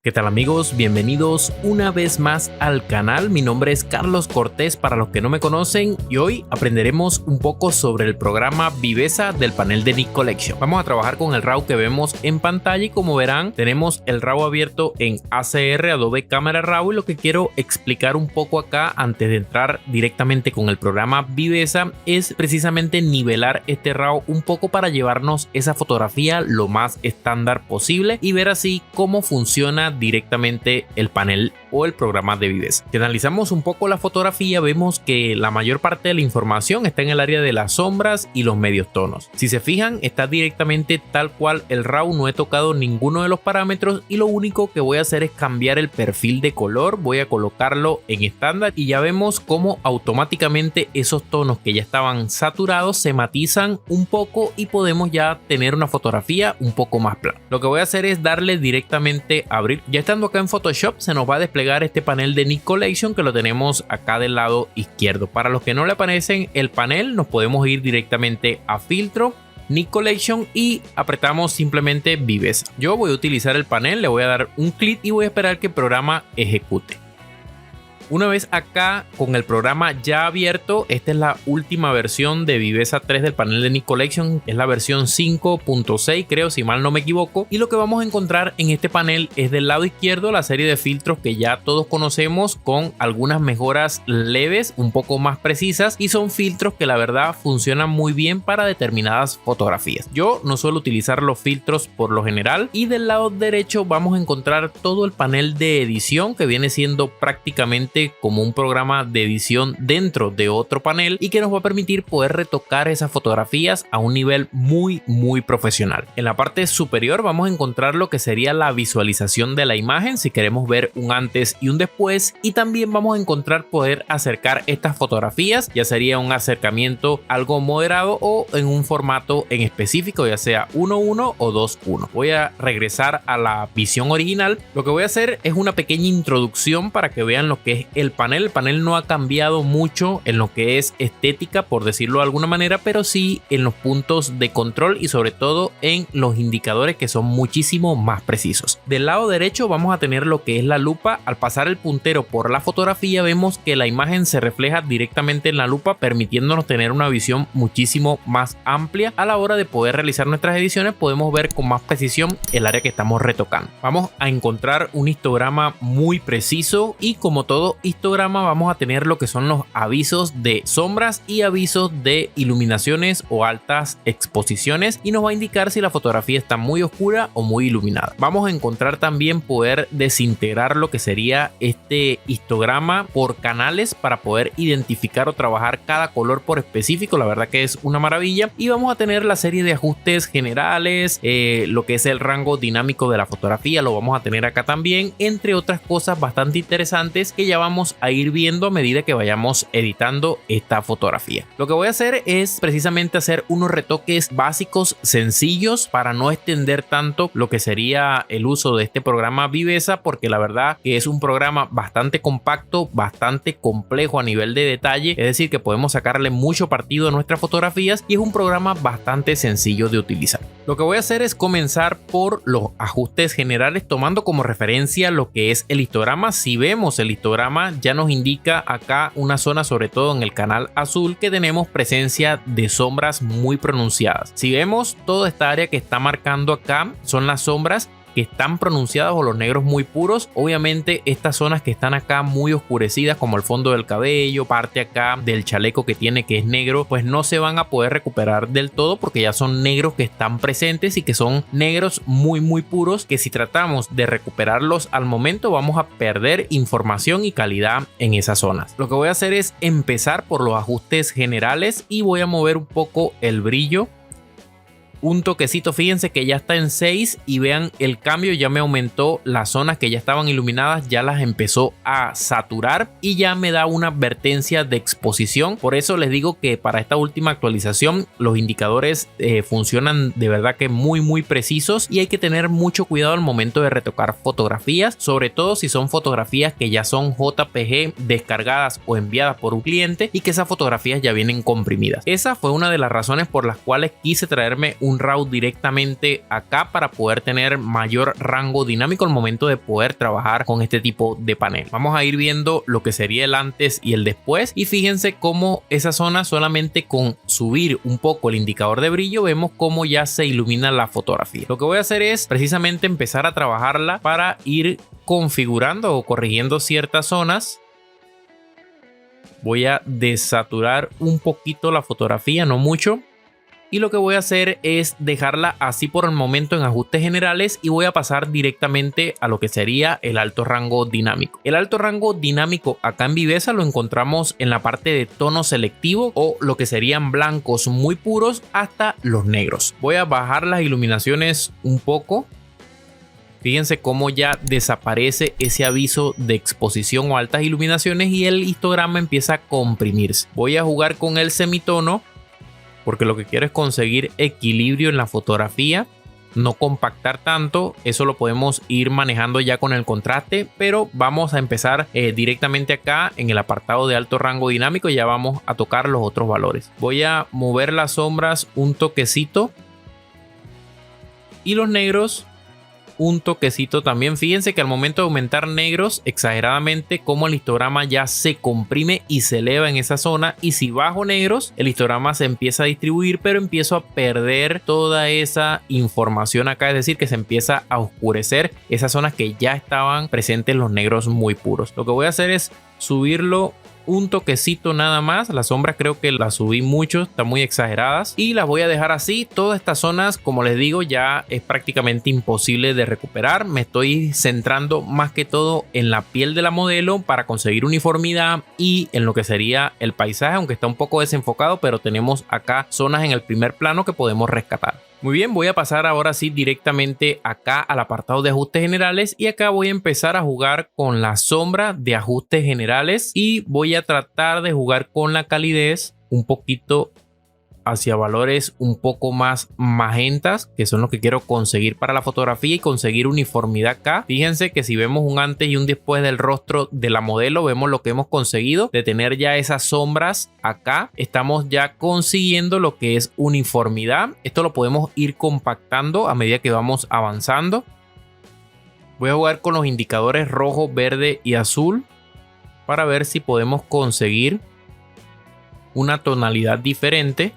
¿Qué tal amigos? Bienvenidos una vez más al canal. Mi nombre es Carlos Cortés para los que no me conocen y hoy aprenderemos un poco sobre el programa Viveza del panel de Nik Collection. Vamos a trabajar con el RAW que vemos en pantalla y como verán tenemos el RAW abierto en ACR, Adobe Camera Raw, y lo que quiero explicar un poco acá antes de entrar directamente con el programa Viveza es precisamente nivelar este RAW un poco para llevarnos esa fotografía lo más estándar posible y ver así cómo funciona directamente el panel o el programa de Viveza. Si analizamos un poco la fotografía, vemos que la mayor parte de la información está en el área de las sombras y los medios tonos. Si se fijan, está directamente tal cual el RAW, no he tocado ninguno de los parámetros y lo único que voy a hacer es cambiar el perfil de color. Voy a colocarlo en estándar y ya vemos cómo automáticamente esos tonos que ya estaban saturados se matizan un poco y podemos ya tener una fotografía un poco más plana. Lo que voy a hacer es darle directamente a abrir. Ya estando acá en Photoshop se nos va a desplegar este panel de Nik Collection que lo tenemos acá del lado izquierdo. Para los que no le aparecen el panel, nos podemos ir directamente a filtro, Nik Collection y apretamos simplemente Viveza. Yo voy a utilizar el panel, le voy a dar un clic y voy a esperar que el programa ejecute. Una vez acá con el programa ya abierto, esta es la última versión de Viveza 3 del panel de Nik Collection, es la versión 5.6 creo, si mal no me equivoco, y lo que vamos a encontrar en este panel es del lado izquierdo la serie de filtros que ya todos conocemos con algunas mejoras leves, un poco más precisas, y son filtros que la verdad funcionan muy bien para determinadas fotografías. Yo no suelo utilizar los filtros por lo general, y del lado derecho vamos a encontrar todo el panel de edición que viene siendo prácticamente como un programa de edición dentro de otro panel y que nos va a permitir poder retocar esas fotografías a un nivel muy profesional. En la parte superior vamos a encontrar lo que sería la visualización de la imagen si queremos ver un antes y un después, y también vamos a encontrar poder acercar estas fotografías, ya sería un acercamiento algo moderado o en un formato en específico, ya sea 1:1 o 2:1. Voy a regresar a la visión original. Lo que voy a hacer es una pequeña introducción para que vean lo que es el panel. El panel no ha cambiado mucho en lo que es estética, por decirlo de alguna manera, pero sí en los puntos de control y sobre todo en los indicadores que son muchísimo más precisos. Del lado derecho vamos a tener lo que es la lupa. Al pasar el puntero por la fotografía vemos que la imagen se refleja directamente en la lupa, permitiéndonos tener una visión muchísimo más amplia. A la hora de poder realizar nuestras ediciones podemos ver con más precisión el área que estamos retocando. Vamos a encontrar un histograma muy preciso y como todo histograma vamos a tener lo que son los avisos de sombras y avisos de iluminaciones o altas exposiciones, y nos va a indicar si la fotografía está muy oscura o muy iluminada. Vamos a encontrar también poder desintegrar lo que sería este histograma por canales para poder identificar o trabajar cada color por específico. La verdad que es una maravilla. Y vamos a tener la serie de ajustes generales, lo que es el rango dinámico de la fotografía lo vamos a tener acá también, entre otras cosas bastante interesantes que ya vamos a ir viendo a medida que vayamos editando esta fotografía. Lo que voy a hacer es precisamente hacer unos retoques básicos sencillos para no extender tanto lo que sería el uso de este programa Viveza, porque la verdad que es un programa bastante compacto, bastante complejo a nivel de detalle, es decir que podemos sacarle mucho partido a nuestras fotografías y es un programa bastante sencillo de utilizar. Lo que voy a hacer es comenzar por los ajustes generales tomando como referencia lo que es el histograma. Si vemos el histograma ya nos indica acá una zona, sobre todo en el canal azul, que tenemos presencia de sombras muy pronunciadas. Si vemos toda esta área que está marcando acá son las sombras que están pronunciadas o los negros muy puros. Obviamente estas zonas que están acá muy oscurecidas como el fondo del cabello, parte acá del chaleco que tiene que es negro, pues no se van a poder recuperar del todo porque ya son negros que están presentes y que son negros muy puros, que si tratamos de recuperarlos al momento vamos a perder información y calidad en esas zonas. Lo que voy a hacer es empezar por los ajustes generales y voy a mover un poco el brillo un toquecito. Fíjense que ya está en 6 y vean el cambio, ya me aumentó las zonas que ya estaban iluminadas, ya las empezó a saturar y ya me da una advertencia de exposición. Por eso les digo que para esta última actualización los indicadores funcionan de verdad que muy precisos y hay que tener mucho cuidado al momento de retocar fotografías, sobre todo si son fotografías que ya son JPG descargadas o enviadas por un cliente y que esas fotografías ya vienen comprimidas. Esa fue una de las razones por las cuales quise traerme un RAW directamente acá para poder tener mayor rango dinámico al momento de poder trabajar con este tipo de panel. Vamos a ir viendo lo que sería el antes y el después, y fíjense cómo esa zona, solamente con subir un poco el indicador de brillo, vemos cómo ya se ilumina la fotografía. Lo que voy a hacer es precisamente empezar a trabajarla para ir configurando o corrigiendo ciertas zonas. Voy a desaturar un poquito la fotografía, no mucho. Y lo que voy a hacer es dejarla así por el momento en ajustes generales, y voy a pasar directamente a lo que sería el alto rango dinámico. El alto rango dinámico acá en Viveza lo encontramos en la parte de tono selectivo, o lo que serían blancos muy puros hasta los negros. Voy a bajar las iluminaciones un poco. Fíjense cómo ya desaparece ese aviso de exposición o altas iluminaciones y el histograma empieza a comprimirse. Voy a jugar con el semitono porque lo que quiero es conseguir equilibrio en la fotografía, no compactar tanto. Eso lo podemos ir manejando ya con el contraste, pero vamos a empezar directamente acá en el apartado de alto rango dinámico y ya vamos a tocar los otros valores. Voy a mover las sombras un toquecito y los negros un toquecito también. Fíjense que al momento de aumentar negros exageradamente, como el histograma ya se comprime y se eleva en esa zona, y si bajo negros el histograma se empieza a distribuir, pero empiezo a perder toda esa información acá, es decir, que se empieza a oscurecer esas zonas que ya estaban presentes los negros muy puros. Lo que voy a hacer es subirlo un toquecito nada más. Las sombras creo que las subí mucho, están muy exageradas, y las voy a dejar así. Todas estas zonas, como les digo, ya es prácticamente imposible de recuperar. Me estoy centrando más que todo en la piel de la modelo para conseguir uniformidad y en lo que sería el paisaje, aunque está un poco desenfocado, pero tenemos acá zonas en el primer plano que podemos rescatar. Muy bien, voy a pasar ahora sí directamente acá al apartado de ajustes generales, y acá voy a empezar a jugar con la sombra de ajustes generales y voy a tratar de jugar con la calidez un poquito hacia valores un poco más magentas, que son los que quiero conseguir para la fotografía, y conseguir uniformidad acá. Fíjense que si vemos un antes y un después del rostro de la modelo, vemos lo que hemos conseguido de tener ya esas sombras acá. Estamos ya consiguiendo lo que es uniformidad. Esto lo podemos ir compactando a medida que vamos avanzando. Voy a jugar con los indicadores rojo, verde y azul para ver si podemos conseguir una tonalidad diferente.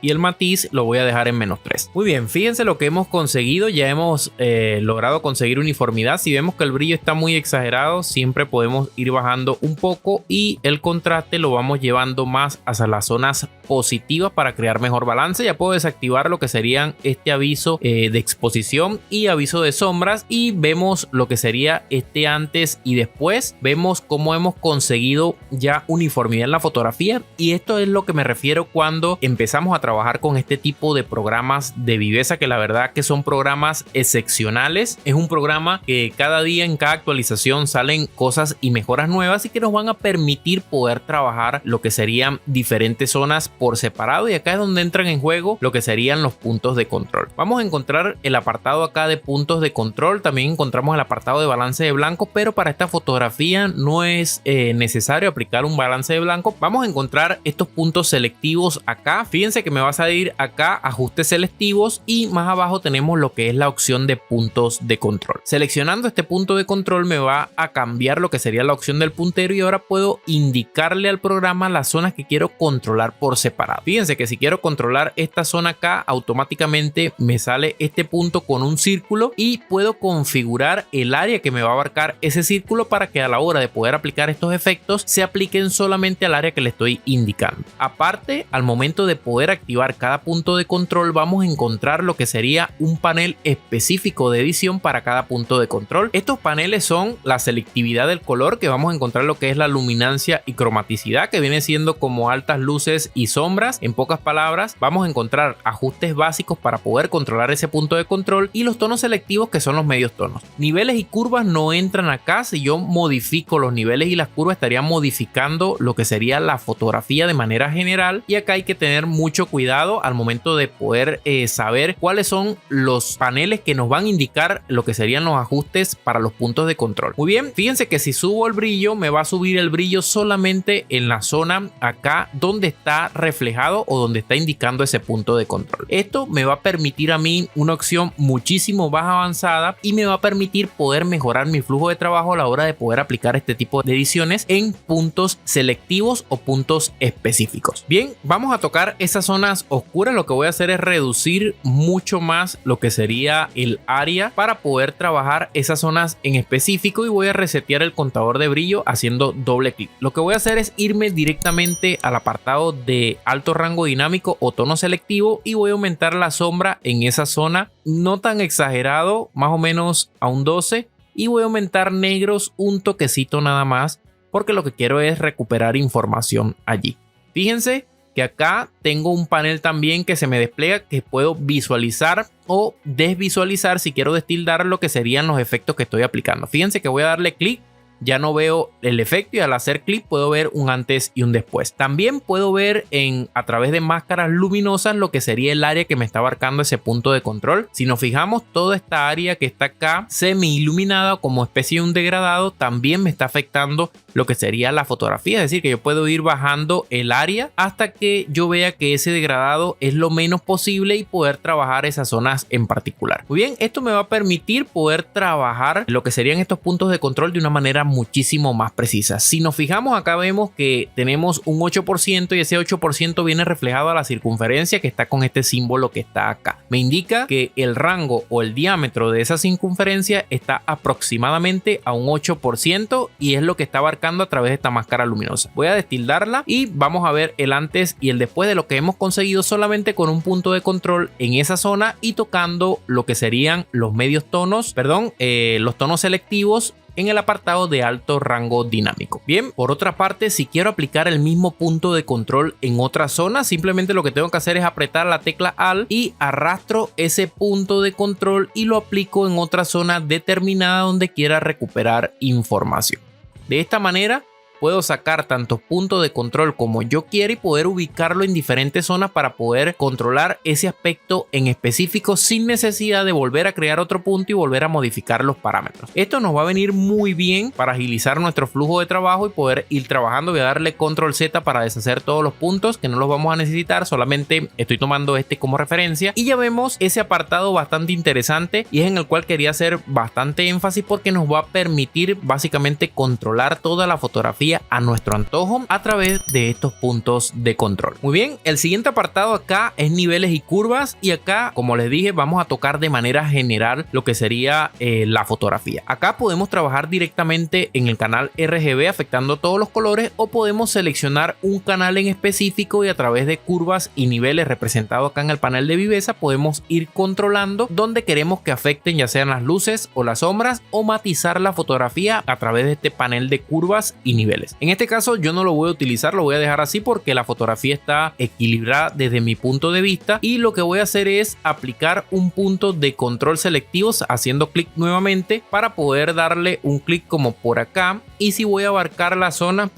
Y el matiz lo voy a dejar en -3. Muy bien, fíjense lo que hemos conseguido. Ya hemos logrado conseguir uniformidad. Si vemos que el brillo está muy exagerado, siempre podemos ir bajando un poco, y el contraste lo vamos llevando más hacia las zonas positivas para crear mejor balance. Ya puedo desactivar lo que serían este aviso de exposición y aviso de sombras, y vemos lo que sería este antes y después. Vemos cómo hemos conseguido ya uniformidad en la fotografía, y esto es lo que me refiero cuando empezamos a trabajar con este tipo de programas de Viveza, que la verdad que son programas excepcionales. Es un programa que cada día, en cada actualización, salen cosas y mejoras nuevas, y que nos van a permitir poder trabajar lo que serían diferentes zonas por separado, y acá es donde entran en juego lo que serían los puntos de control. Vamos a encontrar el apartado acá de puntos de control, también encontramos el apartado de balance de blanco, pero para esta fotografía no es necesario aplicar un balance de blanco. Vamos a encontrar estos puntos selectivos acá. Fíjense que me va a salir acá ajustes selectivos, y más abajo tenemos lo que es la opción de puntos de control. Seleccionando este punto de control me va a cambiar lo que sería la opción del puntero, y ahora puedo indicarle al programa las zonas que quiero controlar por separado. Fíjense que si quiero controlar esta zona acá, automáticamente me sale este punto con un círculo, y puedo configurar el área que me va a abarcar ese círculo para que a la hora de poder aplicar estos efectos se apliquen solamente al área que le estoy indicando. Aparte, al momento de poder activar cada punto de control, vamos a encontrar lo que sería un panel específico de edición para cada punto de control. Estos paneles son la selectividad del color, que vamos a encontrar lo que es la luminancia y cromaticidad, que viene siendo como altas luces y sombras. En pocas palabras, vamos a encontrar ajustes básicos para poder controlar ese punto de control, y los tonos selectivos, que son los medios tonos. Niveles y curvas no entran acá. Si yo modifico los niveles y las curvas, estaría modificando lo que sería la fotografía de manera general, y acá hay que tener mucho cuidado cuidado al momento de poder saber cuáles son los paneles que nos van a indicar lo que serían los ajustes para los puntos de control. Muy bien, fíjense que si subo el brillo, me va a subir el brillo solamente en la zona acá donde está reflejado o donde está indicando ese punto de control. Esto me va a permitir a mí una opción muchísimo más avanzada y me va a permitir poder mejorar mi flujo de trabajo a la hora de poder aplicar este tipo de ediciones en puntos selectivos o puntos específicos. Bien, vamos a tocar esas zonas oscuras. Lo que voy a hacer es reducir mucho más lo que sería el área para poder trabajar esas zonas en específico, y voy a resetear el contador de brillo haciendo doble clic. Lo que voy a hacer es irme directamente al apartado de alto rango dinámico o tono selectivo y voy a aumentar la sombra en esa zona, no tan exagerado, más o menos a un 12, y voy a aumentar negros un toquecito nada más, porque lo que quiero es recuperar información allí. Fíjense que acá tengo un panel también que se me despliega, que puedo visualizar o desvisualizar si quiero destildar lo que serían los efectos que estoy aplicando. Fíjense que voy a darle clic, ya no veo el efecto, y al hacer clic puedo ver un antes y un después. También puedo ver a través de máscaras luminosas lo que sería el área que me está abarcando ese punto de control. Si nos fijamos, toda esta área que está acá semi iluminada como especie de un degradado también me está afectando lo que sería la fotografía. Es decir, que yo puedo ir bajando el área hasta que yo vea que ese degradado es lo menos posible y poder trabajar esas zonas en particular. Muy bien, esto me va a permitir poder trabajar lo que serían estos puntos de control de una manera muchísimo más precisa. Si nos fijamos, acá vemos que tenemos un 8% y ese 8% viene reflejado a la circunferencia que está con este símbolo que está acá. Me indica que el rango o el diámetro de esa circunferencia está aproximadamente a un 8% y es lo que está abarcando a través de esta máscara luminosa. Voy a destildarla y vamos a ver el antes y el después de lo que hemos conseguido solamente con un punto de control en esa zona y tocando lo que serían los medios tonos, los tonos selectivos en el apartado de alto rango dinámico. Bien, por otra parte, si quiero aplicar el mismo punto de control en otra zona, simplemente lo que tengo que hacer es apretar la tecla Alt y arrastro ese punto de control y lo aplico en otra zona determinada donde quiera recuperar información. De esta manera puedo sacar tantos puntos de control como yo quiera y poder ubicarlo en diferentes zonas para poder controlar ese aspecto en específico sin necesidad de volver a crear otro punto y volver a modificar los parámetros. Esto nos va a venir muy bien para agilizar nuestro flujo de trabajo y poder ir trabajando. Voy a darle control Z para deshacer todos los puntos que no los vamos a necesitar, solamente estoy tomando este como referencia, y ya vemos ese apartado bastante interesante y es en el cual quería hacer bastante énfasis porque nos va a permitir básicamente controlar toda la fotografía a nuestro antojo a través de estos puntos de control. Muy bien, el siguiente apartado acá es niveles y curvas, y acá, como les dije, vamos a tocar de manera general lo que sería la fotografía. Acá podemos trabajar directamente en el canal RGB afectando todos los colores, o podemos seleccionar un canal en específico y a través de curvas y niveles representados acá en el panel de viveza podemos ir controlando donde queremos que afecten, ya sean las luces o las sombras, o matizar la fotografía a través de este panel de curvas y niveles. En este caso yo no lo voy a utilizar, lo voy a dejar así porque la fotografía está equilibrada desde mi punto de vista, y lo que voy a hacer es aplicar un punto de control selectivo haciendo clic nuevamente para poder darle un clic como por acá, y si voy a abarcar la zona,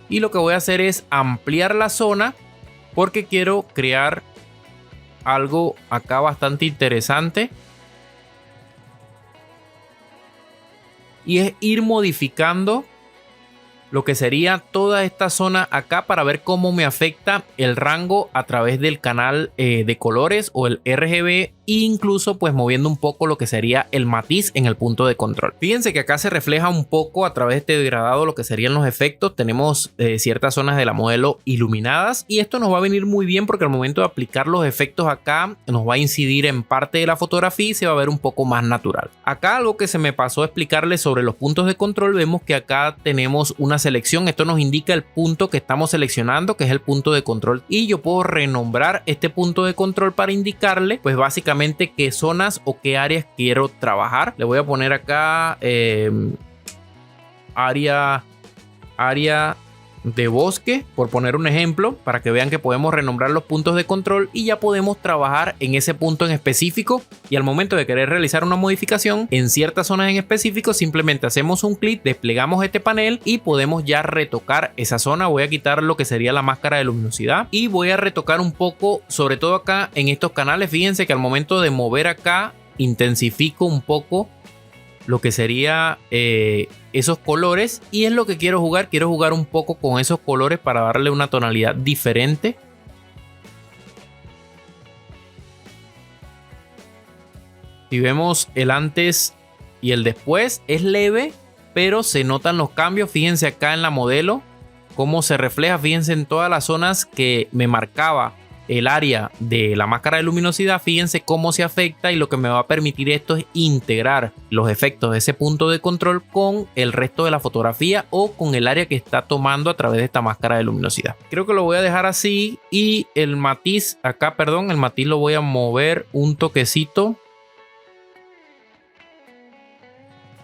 y lo que voy a hacer es ampliar la zona porque quiero crear algo acá bastante interesante, y es ir modificando lo que sería toda esta zona acá para ver cómo me afecta el rango a través del canal de colores o el RGB, e incluso pues moviendo un poco lo que sería el matiz en el punto de control. Fíjense que acá se refleja un poco a través de este degradado lo que serían los efectos. Tenemos ciertas zonas de la modelo iluminadas, y esto nos va a venir muy bien porque al momento de aplicar los efectos acá nos va a incidir en parte de la fotografía y se va a ver un poco más natural. Acá algo que se me pasó a explicarles sobre los puntos de control, vemos que acá tenemos una selección. Esto nos indica el punto que estamos seleccionando, que es el punto de control, y yo puedo renombrar este punto de control para indicarle pues básicamente qué zonas o qué áreas quiero trabajar. Le voy a poner acá área de bosque, por poner un ejemplo, para que vean que podemos renombrar los puntos de control y ya podemos trabajar en ese punto en específico, y al momento de querer realizar una modificación en ciertas zonas en específico simplemente hacemos un clic, desplegamos este panel y podemos ya retocar esa zona. Voy a quitar lo que sería la máscara de luminosidad y voy a retocar un poco, sobre todo acá en estos canales. Fíjense que al momento de mover acá intensifico un poco lo que sería esos colores, y es lo que quiero jugar un poco con esos colores para darle una tonalidad diferente. Si vemos el antes y el después, es leve pero se notan los cambios. Fíjense acá en la modelo cómo se refleja, fíjense en todas las zonas que me marcaba el área de la máscara de luminosidad, fíjense cómo se afecta, y lo que me va a permitir esto es integrar los efectos de ese punto de control con el resto de la fotografía o con el área que está tomando a través de esta máscara de luminosidad. Creo que lo voy a dejar así, y el matiz acá, el matiz lo voy a mover un toquecito.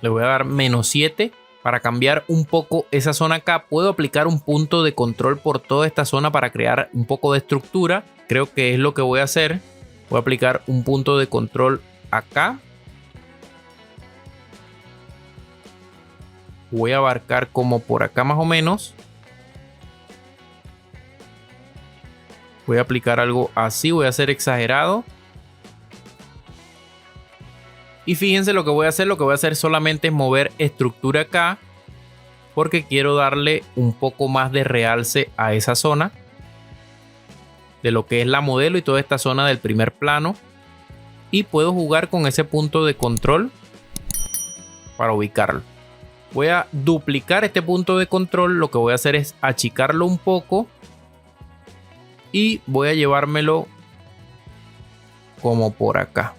Le voy a dar -7 para cambiar un poco esa zona acá. Puedo aplicar un punto de control por toda esta zona para crear un poco de estructura. Creo que es lo que voy a hacer. Voy a aplicar un punto de control acá. Voy a abarcar como por acá más o menos. Voy a aplicar algo así. Voy a hacer exagerado. Y fíjense lo que voy a hacer solamente es mover estructura acá, porque quiero darle un poco más de realce a esa zona de lo que es la modelo y toda esta zona del primer plano, y puedo jugar con ese punto de control para ubicarlo. Voy a duplicar este punto de control, lo que voy a hacer es achicarlo un poco y voy a llevármelo como por acá,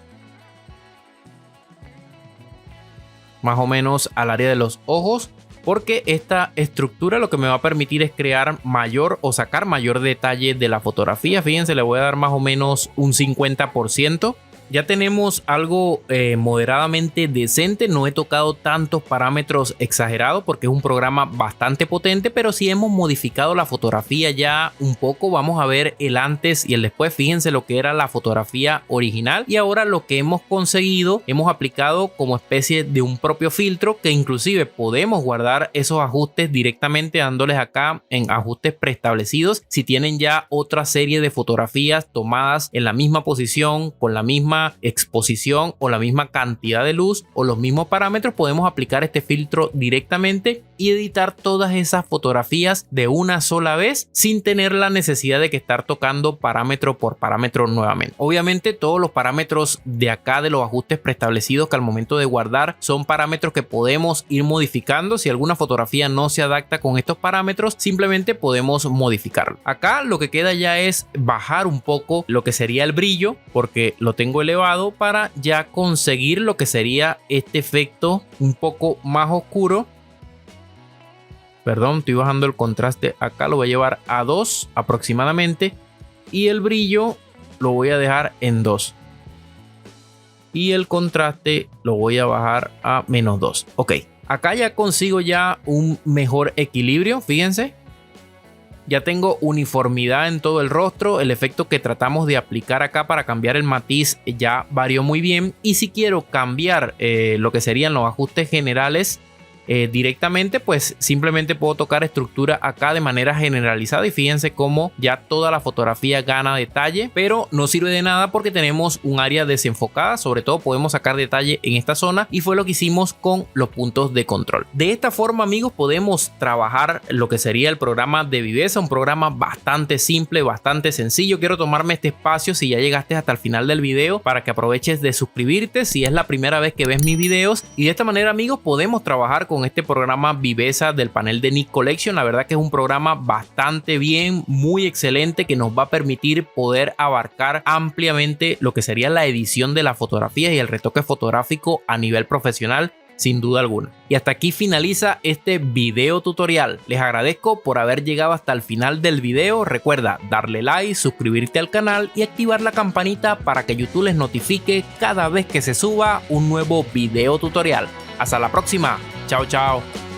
más o menos al área de los ojos, porque esta estructura lo que me va a permitir es crear mayor o sacar mayor detalle de la fotografía. Fíjense, le voy a dar más o menos un 50%. Ya tenemos algo moderadamente decente. No he tocado tantos parámetros exagerados porque es un programa bastante potente, pero sí hemos modificado la fotografía ya un poco. Vamos a ver el antes y el después. Fíjense lo que era la fotografía original y ahora lo que hemos conseguido. Hemos aplicado como especie de un propio filtro, que inclusive podemos guardar esos ajustes directamente dándoles acá en ajustes preestablecidos. Si tienen ya otra serie de fotografías tomadas en la misma posición, con la misma exposición o la misma cantidad de luz o los mismos parámetros, podemos aplicar este filtro directamente y editar todas esas fotografías de una sola vez sin tener la necesidad de que estar tocando parámetro por parámetro nuevamente. Obviamente todos los parámetros de acá de los ajustes preestablecidos, que al momento de guardar son parámetros que podemos ir modificando. Si alguna fotografía no se adapta con estos parámetros, simplemente podemos modificarlo. Acá lo que queda ya es bajar un poco lo que sería el brillo, porque lo tengo elevado, para ya conseguir lo que sería este efecto un poco más oscuro. Perdón, estoy bajando el contraste acá, lo voy a llevar a 2 aproximadamente, y el brillo lo voy a dejar en 2 y el contraste lo voy a bajar a -2. Ok, acá ya consigo ya un mejor equilibrio. Fíjense, ya tengo uniformidad en todo el rostro. El efecto que tratamos de aplicar acá para cambiar el matiz ya varió muy bien. Y si quiero cambiar lo que serían los ajustes generales directamente, pues simplemente puedo tocar estructura acá de manera generalizada y fíjense cómo ya toda la fotografía gana detalle, pero no sirve de nada porque tenemos un área desenfocada. Sobre todo podemos sacar detalle en esta zona y fue lo que hicimos con los puntos de control. De esta forma, amigos, podemos trabajar lo que sería el programa de Viveza, un programa bastante simple, bastante sencillo. Quiero tomarme este espacio, si ya llegaste hasta el final del video, para que aproveches de suscribirte si es la primera vez que ves mis videos, y de esta manera, amigos, podemos trabajar con este programa Viveza del panel de Nik Collection. La verdad que es un programa bastante bien, muy excelente, que nos va a permitir poder abarcar ampliamente lo que sería la edición de las fotografías y el retoque fotográfico a nivel profesional, sin duda alguna. Y hasta aquí finaliza este video tutorial. Les agradezco por haber llegado hasta el final del video. Recuerda darle like, suscribirte al canal y activar la campanita para que YouTube les notifique cada vez que se suba un nuevo video tutorial. Hasta la próxima. Chao, chao.